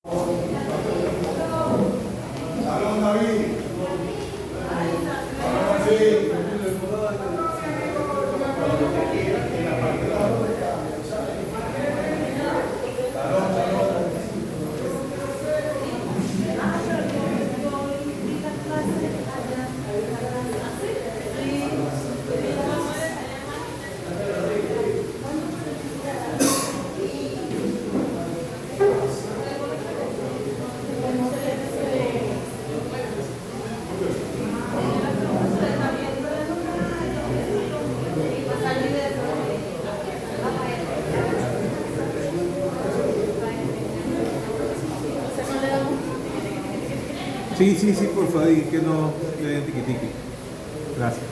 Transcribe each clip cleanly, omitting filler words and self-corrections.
Salón David. Sí. Sí, por favor, y que no le den tiquitiqui. Gracias.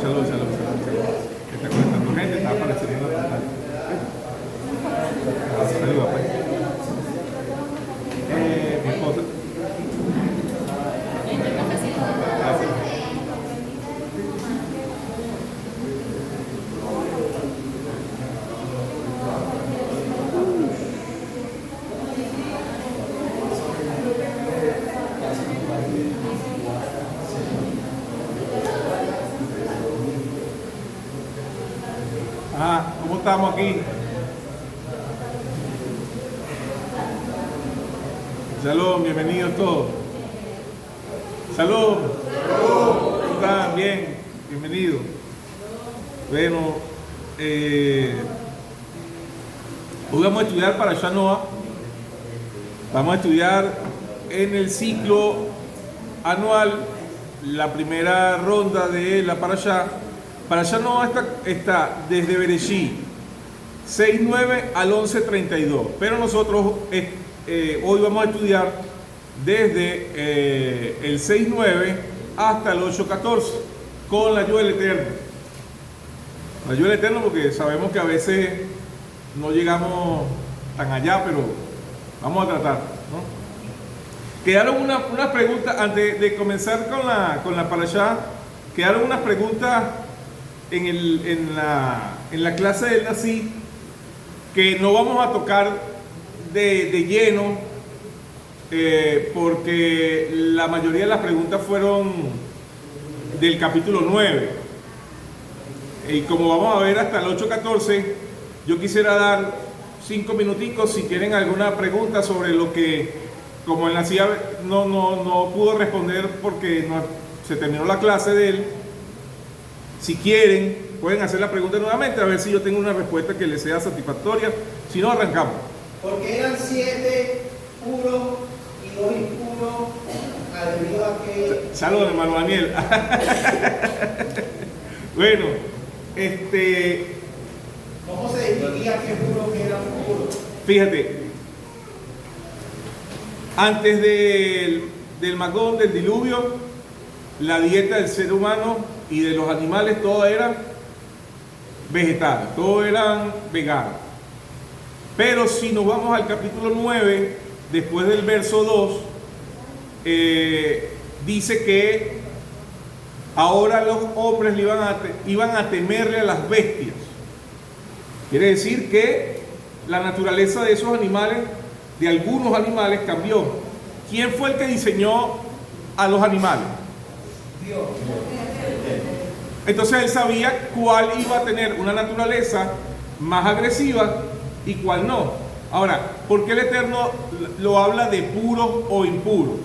Salud. Está conectando gente, está apareciendo en la pantalla. Salud, papá. Mi esposa. Gracias. ¿Cómo estamos aquí? Salud, bienvenidos todos. Salud. ¿Cómo están? Bien, bienvenidos. Bueno, hoy vamos a estudiar Parashá Noah. Vamos a estudiar en el ciclo anual la primera ronda de la Parashá. Parashá Noah está desde Bereshit 6:9 al 11:32, pero nosotros hoy vamos a estudiar desde el 6:9 hasta el 8:14 con la ayuda del Eterno. La ayuda del Eterno, porque sabemos que a veces no llegamos tan allá, pero vamos a tratar, ¿no? Quedaron unas preguntas antes de comenzar con la Parashá. Quedaron unas preguntas en la clase del Nací que no vamos a tocar de lleno, porque la mayoría de las preguntas fueron del capítulo 9, y como vamos a ver hasta el 8:14, yo quisiera dar 5 minuticos si tienen alguna pregunta sobre lo que, como el Nací no pudo responder porque se terminó la clase de él. Si quieren, pueden hacer la pregunta nuevamente, a ver si yo tengo una respuesta que les sea satisfactoria. Si no, arrancamos. Porque eran 7 puros y 2 impuros, debido a que... Saludos, hermano Daniel. Bueno, ¿cómo se distinguía qué puro que era puro? fíjate, antes del Magón, del diluvio, la dieta del ser humano y de los animales, todas eran vegetales, todos eran veganos. Pero si nos vamos al capítulo 9, después del verso 2, dice que ahora los hombres iban a temerle a las bestias. Quiere decir que la naturaleza de esos animales, de algunos animales, cambió. ¿Quién fue el que diseñó a los animales? Dios. Entonces él sabía cuál iba a tener una naturaleza más agresiva y cuál no. Ahora, ¿por qué el Eterno lo habla de puro o impuro?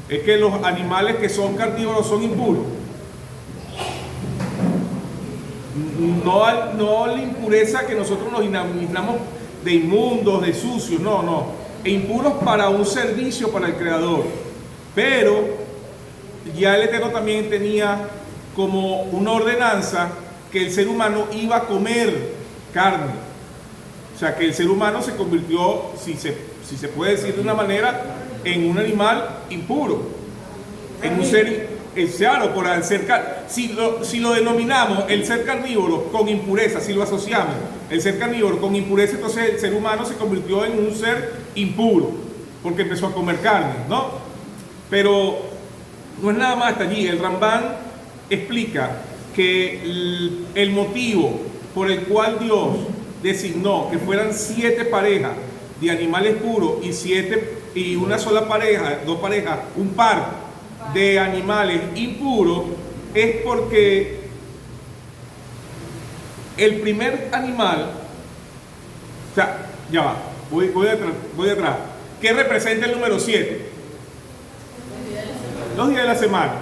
Es que los animales que son carnívoros son impuros. No la impureza que nosotros nos imaginamos de inmundos, de sucios, no. E impuros para un servicio para el Creador. Pero ya el Eterno también tenía como una ordenanza que el ser humano iba a comer carne. O sea, que el ser humano se convirtió, si se puede decir de una manera, en un animal impuro, en un ser, claro, por el ser si lo denominamos el ser carnívoro con impureza, si lo asociamos el ser carnívoro con impureza, entonces el ser humano se convirtió en un ser impuro, porque empezó a comer carne, ¿no? Pero no es nada más hasta allí. El Rambán explica que el motivo por el cual Dios designó que fueran 7 parejas de animales puros y una sola pareja, 2 parejas, un par de animales impuros, es porque el primer animal, o sea, ya va, voy atrás. ¿Qué representa el número 7? Los días de la semana,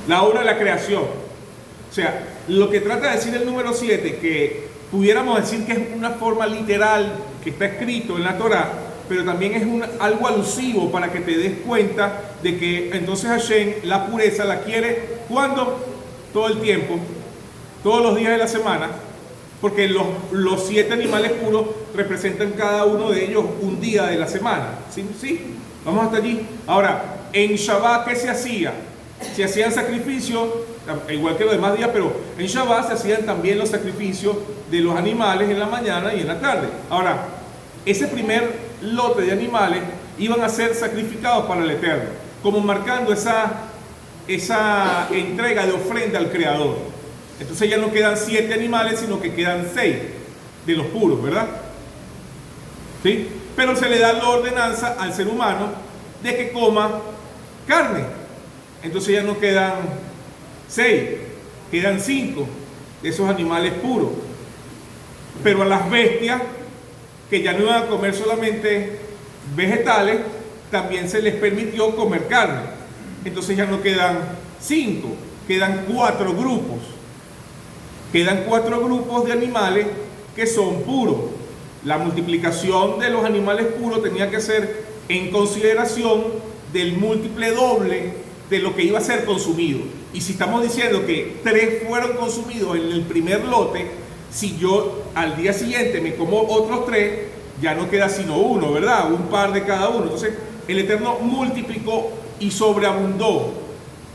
la hora de la creación. O sea, lo que trata de decir el número 7, que pudiéramos decir que es una forma literal que está escrito en la Torá, pero también es algo alusivo para que te des cuenta de que entonces Hashem la pureza la quiere ¿cuándo? Todo el tiempo, todos los días de la semana, porque los 7 animales puros representan cada uno de ellos un día de la semana. ¿Sí? ¿Sí? Vamos hasta allí. Ahora, en Shabbat, ¿qué se hacía? Se hacían sacrificios, igual que los demás días, pero en Shabbat se hacían también los sacrificios de los animales en la mañana y en la tarde. Ahora, ese primer lote de animales iban a ser sacrificados para el Eterno, como marcando esa entrega de ofrenda al Creador. Entonces ya no quedan 7 animales, sino que quedan 6 de los puros, ¿verdad? ¿Sí? Pero se le da la ordenanza al ser humano de que coma carne. Entonces ya no quedan 6, quedan 5 de esos animales puros. Pero a las bestias, que ya no iban a comer solamente vegetales, también se les permitió comer carne. Entonces ya no quedan 5, quedan 4 grupos. Quedan 4 grupos de animales que son puros. La multiplicación de los animales puros tenía que ser en consideración del múltiple doble de lo que iba a ser consumido. Y si estamos diciendo que 3 fueron consumidos en el primer lote, si yo al día siguiente me como otros 3, ya no queda sino 1, ¿verdad? Un par de cada uno. Entonces el Eterno multiplicó y sobreabundó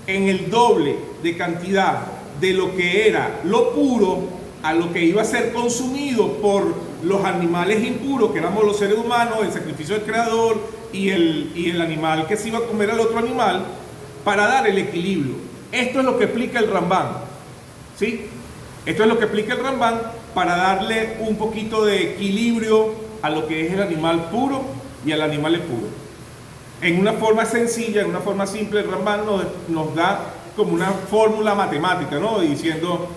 en el doble de cantidad de lo que era lo puro a lo que iba a ser consumido por los animales impuros, que éramos los seres humanos, el sacrificio del Creador y el animal que se iba a comer al otro animal, para dar el equilibrio. Esto es lo que explica el Rambam, ¿sí? Esto es lo que explica el Rambam para darle un poquito de equilibrio a lo que es el animal puro y al animal impuro. En una forma sencilla, en una forma simple, el Rambam nos da como una fórmula matemática, ¿no? Diciendo,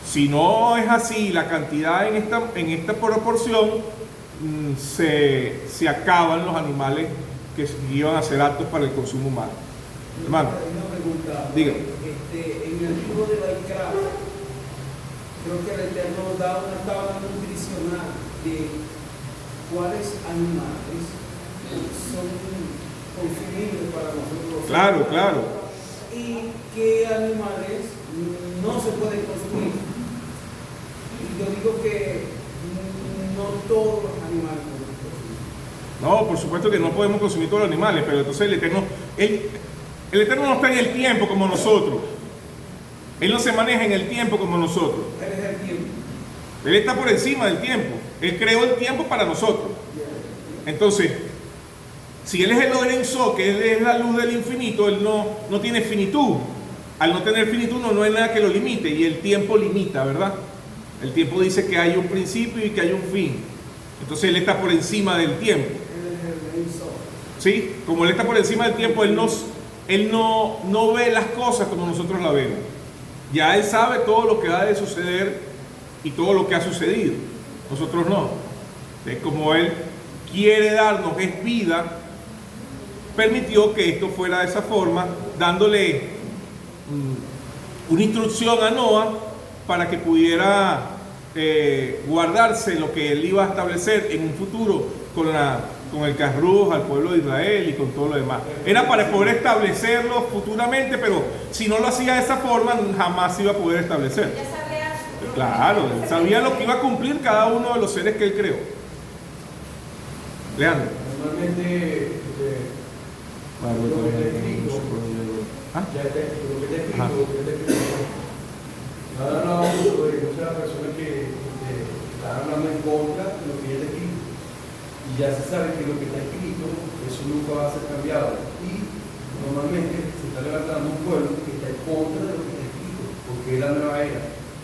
si no es así, la cantidad en esta proporción, se acaban los animales que iban a ser aptos para el consumo humano. Hermano, una pregunta. diga. En el libro de Baikra, creo que el Eterno da una tabla nutricional de cuáles animales son consumibles para nosotros. Claro, claro. Y qué animales no se pueden consumir. Y yo digo que no todos los animales pueden consumir. No, por supuesto que no podemos consumir todos los animales, pero entonces el Eterno no está en el tiempo como nosotros. Él no se maneja en el tiempo como nosotros. Él es el tiempo. Él está por encima del tiempo. Él creó el tiempo para nosotros. Entonces, si Él es el Lorenzo, que Él es la luz del infinito, Él no tiene finitud. Al no tener finitud no hay nada que lo limite, y el tiempo limita, ¿verdad? El tiempo dice que hay un principio y que hay un fin. Entonces Él está por encima del tiempo. ¿Sí? Como Él está por encima del tiempo, Él no ve las cosas como nosotros las vemos. Ya Él sabe todo lo que ha de suceder y todo lo que ha sucedido. Nosotros no. Es como Él quiere darnos es vida, permitió que esto fuera de esa forma, dándole una instrucción a Noah para que pudiera guardarse lo que él iba a establecer en un futuro con el Carruj, al pueblo de Israel y con todo lo demás. Era para poder establecerlo futuramente, pero si no lo hacía de esa forma, jamás se iba a poder establecer. Claro, él sabía lo que iba a cumplir cada uno de los seres que él creó. Leandro. Normalmente, lo que está escrito, ya está escrito. Nada hablaba mucho de muchas personas que están hablando en contra de lo que ya está escrito. Y ya se sabe que lo que está escrito, eso nunca va a ser cambiado. Y normalmente se está levantando un pueblo que está en contra de lo que está escrito, porque es la nueva era.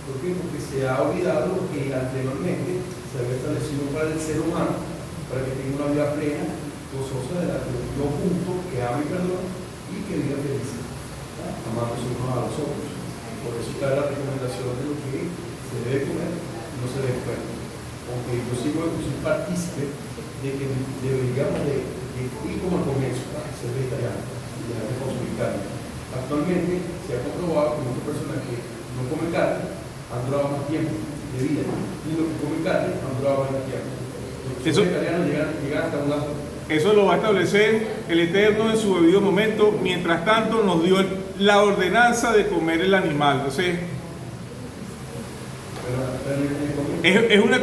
¿Por qué? Porque se ha olvidado que anteriormente se había establecido para el ser humano, para que tenga una vida plena, gozosa, de la que yo junto, que ame y perdone y que viva feliz, amándose unos a los otros. Por eso está la recomendación de lo que se debe comer y no se debe comer. Aunque yo soy partícipe de que deberíamos de ir como al comienzo, ser vegetariano y dejar de consumir carne. Actualmente se ha comprobado que muchas personas que no comen carne han durado más tiempo de vida y los que comen carne han durado menos tiempo. Los que son vegetarianos llegan hasta un lazo. Eso lo va a establecer el Eterno en su debido momento. Mientras tanto nos dio la ordenanza de comer el animal. Entonces, es una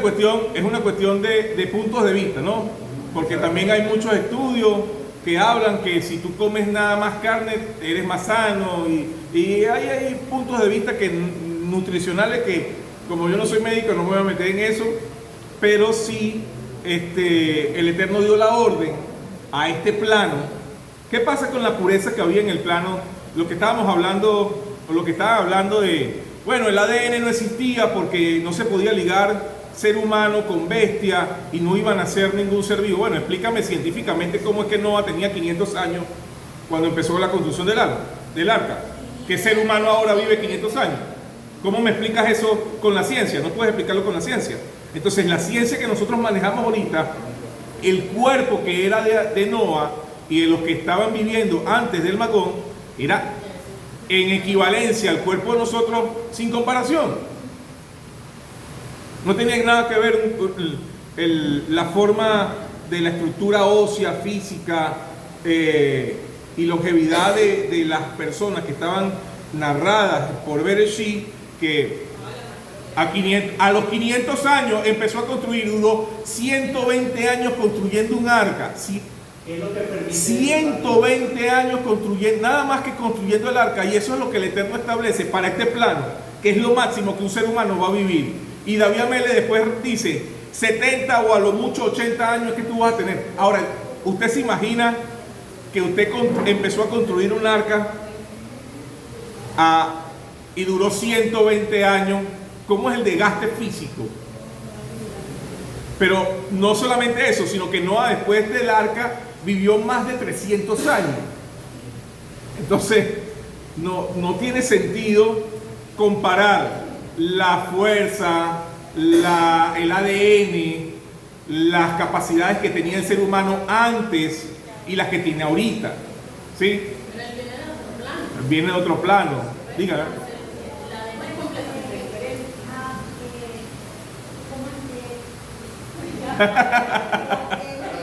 cuestión de puntos de vista, ¿no? Porque también hay muchos estudios que hablan que si tú comes nada más carne eres más sano y hay puntos de vista nutricionales que, como yo no soy médico, no me voy a meter en eso, pero sí el Eterno dio la orden a este plano. ¿Qué pasa con la pureza que había en el plano? Lo que estábamos hablando, o lo que estaba hablando de, bueno, el ADN no existía porque no se podía ligar ser humano con bestia y no iban a ser ningún ser vivo. Bueno, explícame científicamente cómo es que Noah tenía 500 años cuando empezó la construcción del arca. ¿Qué ser humano ahora vive 500 años? ¿Cómo me explicas eso con la ciencia? No puedes explicarlo con la ciencia. Entonces, la ciencia que nosotros manejamos ahorita, el cuerpo que era de Noah y de los que estaban viviendo antes del Magón, era en equivalencia al cuerpo de nosotros sin comparación. No tenía nada que ver la forma de la estructura ósea, física y longevidad de las personas que estaban narradas por Bereshit, que a los 500 años empezó a construir, duró 120 años construyendo un arca. 120 años construyendo, nada más que construyendo el arca, y eso es lo que el Eterno establece para este plano, que es lo máximo que un ser humano va a vivir. Y David Amele después dice 70 o a lo mucho 80 años que tú vas a tener. Ahora, ¿usted se imagina que usted empezó a construir un arca y duró 120 años? ¿Cómo es el desgaste físico? Pero no solamente eso, sino que Noah después del arca vivió más de 300 años. Entonces, no tiene sentido comparar la fuerza, el ADN, las capacidades que tenía el ser humano antes y las que tiene ahorita. ¿Sí? Pero él viene de otro plano. Viene de otro plano. Dígame.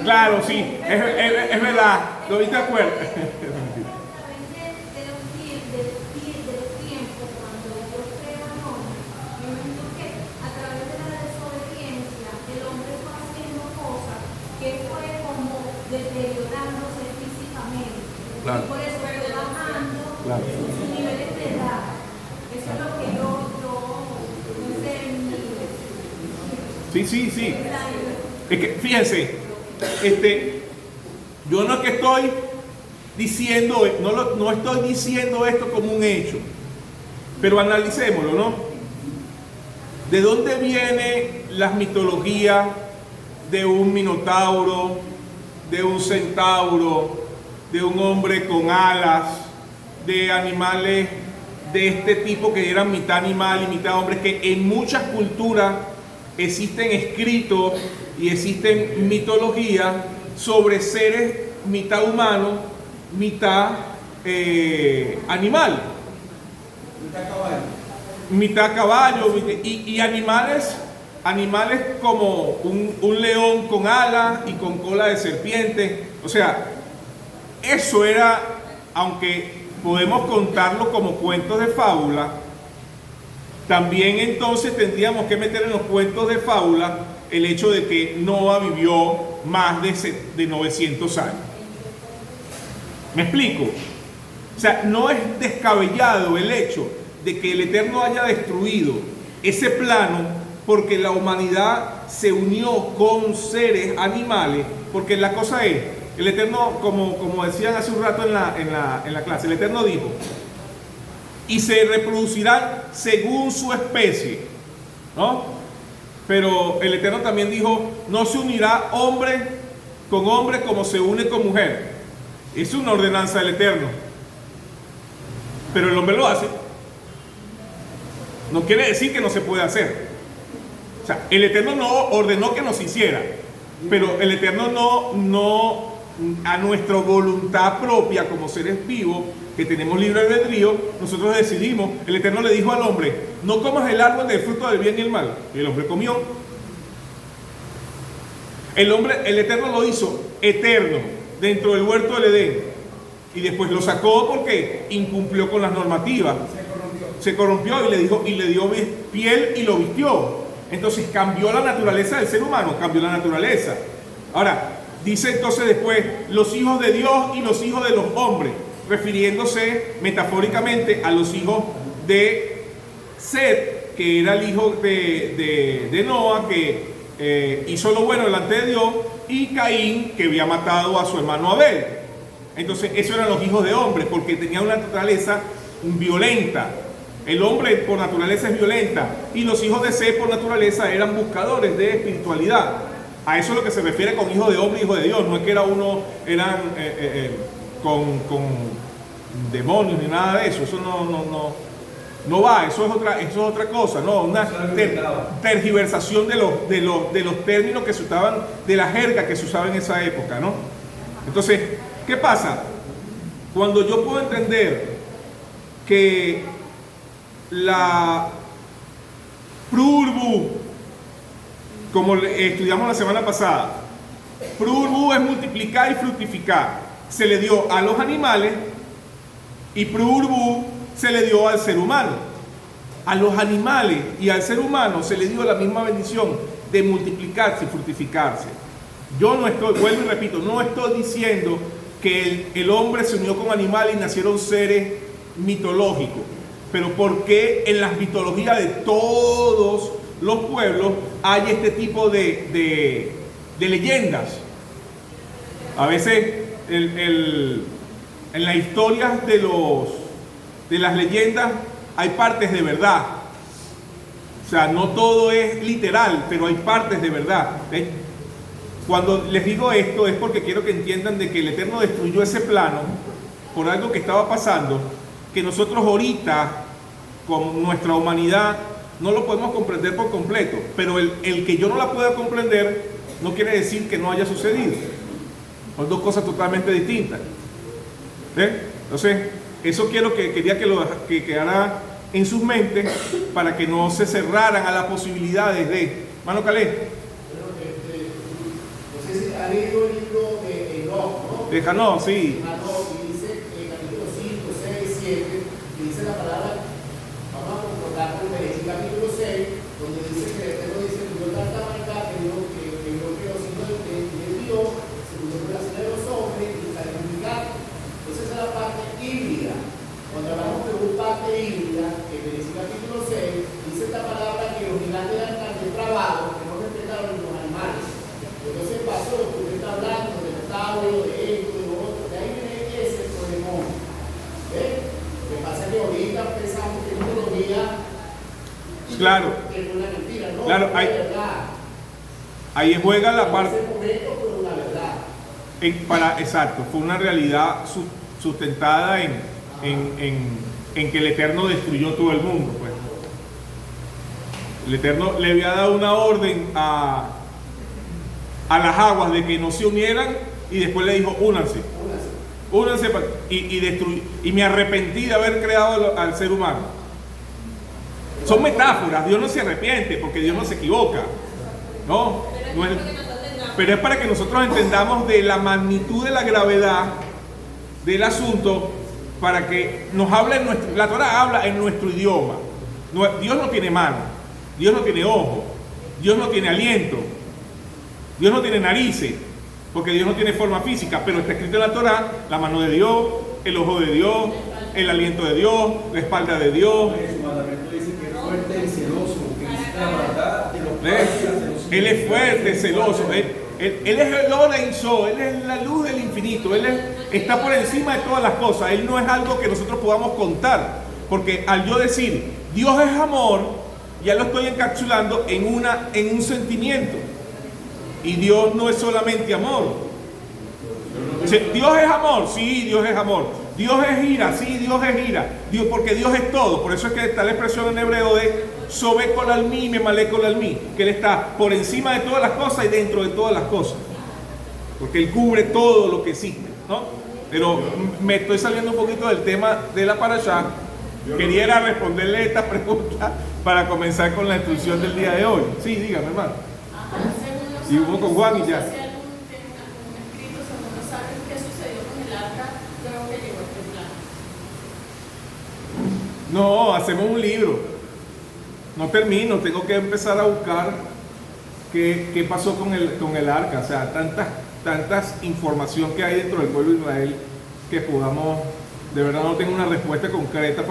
Claro, sí, es verdad, lo viste de acuerdo. Deteriorándose físicamente. Claro. Y por eso fue bajando Claro. sus niveles de edad. Eso es lo que yo Sí. Es que, fíjense, yo no es que estoy diciendo, no estoy diciendo esto como un hecho, pero analicémoslo, ¿no? ¿De dónde vienen las mitologías de un minotauro, de un centauro, de un hombre con alas, de animales de este tipo que eran mitad animal y mitad hombre, que en muchas culturas existen escritos y existen mitologías sobre seres mitad humanos, mitad animal, mitad caballo y animales como un león con alas y con cola de serpiente. O sea, eso era, aunque podemos contarlo como cuentos de fábula, también entonces tendríamos que meter en los cuentos de fábula el hecho de que Noah vivió más de 900 años. ¿Me explico? O sea, no es descabellado el hecho de que el Eterno haya destruido ese plano porque la humanidad se unió con seres animales, porque la cosa es, el Eterno, como decían hace un rato en la clase, el Eterno dijo, y se reproducirán según su especie, ¿no? Pero el Eterno también dijo, no se unirá hombre con hombre como se une con mujer. Es una ordenanza del Eterno, pero el hombre lo hace. No quiere decir que no se puede hacer. O sea, el Eterno no ordenó que nos hiciera, pero el Eterno no a nuestra voluntad propia como seres vivos que tenemos libre albedrío, nosotros decidimos. El Eterno le dijo al hombre, no comas el árbol del fruto del bien y el mal, y el hombre comió. El Eterno lo hizo eterno dentro del huerto del Edén, y después lo sacó porque incumplió con las normativas, se corrompió y le dio piel y lo vistió. Entonces cambió la naturaleza del ser humano, cambió la naturaleza. Ahora dice entonces después, los hijos de Dios y los hijos de los hombres, refiriéndose metafóricamente a los hijos de Set, que era el hijo de Noa, que hizo lo bueno delante de Dios, y Caín, que había matado a su hermano Abel. Entonces esos eran los hijos de hombres, porque tenían una naturaleza violenta. El hombre por naturaleza es violenta, y los hijos de Set por naturaleza eran buscadores de espiritualidad. A eso es lo que se refiere con hijo de hombre y hijo de Dios. No es que eran con demonios ni nada de eso. Eso no va. Eso es otra cosa, no, una tergiversación de los términos que se usaban, de la jerga que se usaba en esa época, ¿no? Entonces, ¿qué pasa? Cuando yo puedo entender que la Prurbu, como estudiamos la semana pasada, Prurbu es multiplicar y fructificar, se le dio a los animales, y Prurbu se le dio al ser humano. A los animales y al ser humano se le dio la misma bendición de multiplicarse y fructificarse. Yo no estoy, vuelvo y repito, no estoy diciendo que el hombre se unió con animales y nacieron seres mitológicos, pero ¿por qué en las mitologías de todos los pueblos hay este tipo de leyendas? A veces en las historias de las leyendas hay partes de verdad. O sea, no todo es literal, pero hay partes de verdad. Cuando les digo esto es porque quiero que entiendan de que el Eterno destruyó ese plano por algo que estaba pasando, que nosotros ahorita con nuestra humanidad no lo podemos comprender por completo, pero el que yo no la pueda comprender no quiere decir que no haya sucedido. Son dos cosas totalmente distintas. Entonces, eso quería que quedara en sus mentes para que no se cerraran a las posibilidades de... Mano Calé. No sé si ha leído el libro de Enoch, ¿no? De Enoch, sí. Enoch, y dice en capítulo 5, 6, 7, y dice la palabra, vamos a concordar con el capítulo 6, donde dice que el Eterno dice, Dios da esta maldad, que Dios que los hijos de Dios, según la relación de los hombres, y está unificado. Entonces esa es la parte híbrida. Cuando hablamos de un parte híbrida, que en el capítulo 6, dice esta palabra que los gigantes eran depravados, que no respetaron los animales. Entonces pasó, usted está hablando del Tauro, de esto, de lo otro, de ahí viene ese problemón. ¿Ves? Lo que pasa es que ahorita pensamos que es mitología, claro, que es una mentira, no, claro, es verdad. Ahí juega la parte... En ese momento fue una verdad. Exacto, fue una realidad sustentada en que el Eterno destruyó todo el mundo, pues. El Eterno le había dado una orden a las aguas de que no se unieran, y después le dijo, únanse y me arrepentí de haber creado al ser humano. Son metáforas. Dios no se arrepiente porque Dios no se equivoca, no es, pero es para que nosotros entendamos de la magnitud de la gravedad del asunto, para que nos hable la Torah habla en nuestro idioma. Dios no tiene mano, Dios no tiene ojo, Dios no tiene aliento, Dios no tiene narices, porque Dios no tiene forma física, pero está escrito en la Torah la mano de Dios, el ojo de Dios, el aliento de Dios, la espalda de Dios. Su mandamiento dice que es fuerte y celoso, que dice la maldad de los padres y la celosía. Él es fuerte, celoso, él es el Lorenzo, Él es la luz del infinito, está por encima de todas las cosas. Él no es algo que nosotros podamos contar, Porque al yo decir Dios es amor, ya lo estoy encapsulando en un sentimiento. Y Dios no es solamente amor. Dios es amor, sí, Dios es amor. Dios es ira, sí, Dios es ira. Dios, porque Dios es todo. Por eso es que está la expresión en hebreo de Sobe kol almi, memale kol almi, que Él está por encima de todas las cosas y dentro de todas las cosas. Porque Él cubre todo lo que existe, ¿no? Pero me estoy saliendo un poquito del tema de la parashá. Quería responderle esta pregunta para comenzar con la instrucción del día de hoy. Sí, dígame, hermano. Y hubo con Juan y ya. No, hacemos un libro. No termino, tengo que empezar a buscar qué pasó con el arca. O sea, tantas información que hay dentro del pueblo de Israel que podamos, de verdad no tengo una respuesta concreta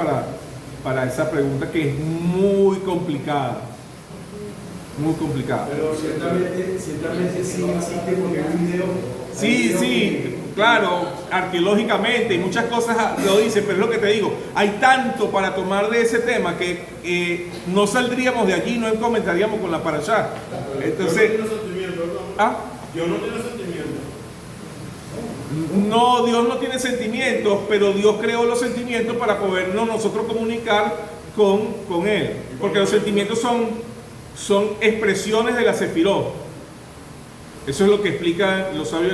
para esa pregunta que es muy complicada. Muy complicada. Pero ciertamente sí existe porque hay un video. Sí, claro, arqueológicamente y muchas cosas lo dicen, pero es lo que te digo, hay tanto para tomar de ese tema que no saldríamos de allí, no comentaríamos con la parashá. Entonces, Dios no tiene sentimientos. no, Dios no tiene sentimientos, pero Dios creó los sentimientos para podernos nosotros comunicar con Él, porque los sentimientos son expresiones de la Sefirot. Eso es lo que explican los sabios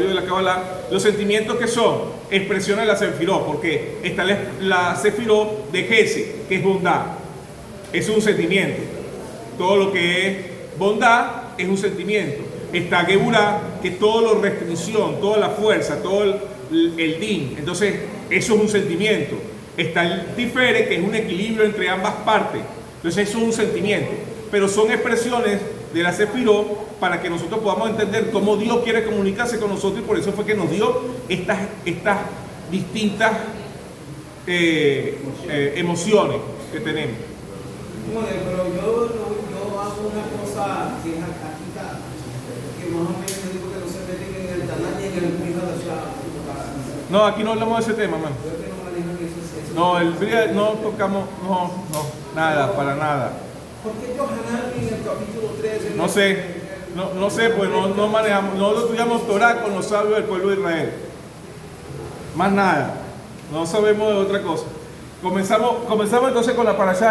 de la Kabbalah. Los sentimientos que son expresiones de la Sefirot, porque está la Sefirot de Gesed, que es bondad. Es un sentimiento. Todo lo que es bondad es un sentimiento. Está Geburah, que es todo lo restricción, toda la fuerza, todo el din. Entonces, eso es un sentimiento. Está el Tiferet, que es un equilibrio entre ambas partes. Entonces, eso es un sentimiento. Pero son expresiones de la Sefirot para que nosotros podamos entender cómo Dios quiere comunicarse con nosotros, y por eso fue que nos dio estas distintas emociones que tenemos. Bueno, pero yo hago una cosa que es aquí está, que más o menos digo que no se meten en el Tanakh y en el Brit Hadashah. No, aquí no hablamos de ese tema, man. Creo que no manejan eso. No, el Brit no tocamos, no, nada, para nada. ¿Por qué Yohanan en el capítulo 13? No sé, pues no manejamos, no estudiamos Torah con los sabios del pueblo de Israel. Más nada, no sabemos de otra cosa. Comenzamos entonces con la parashá.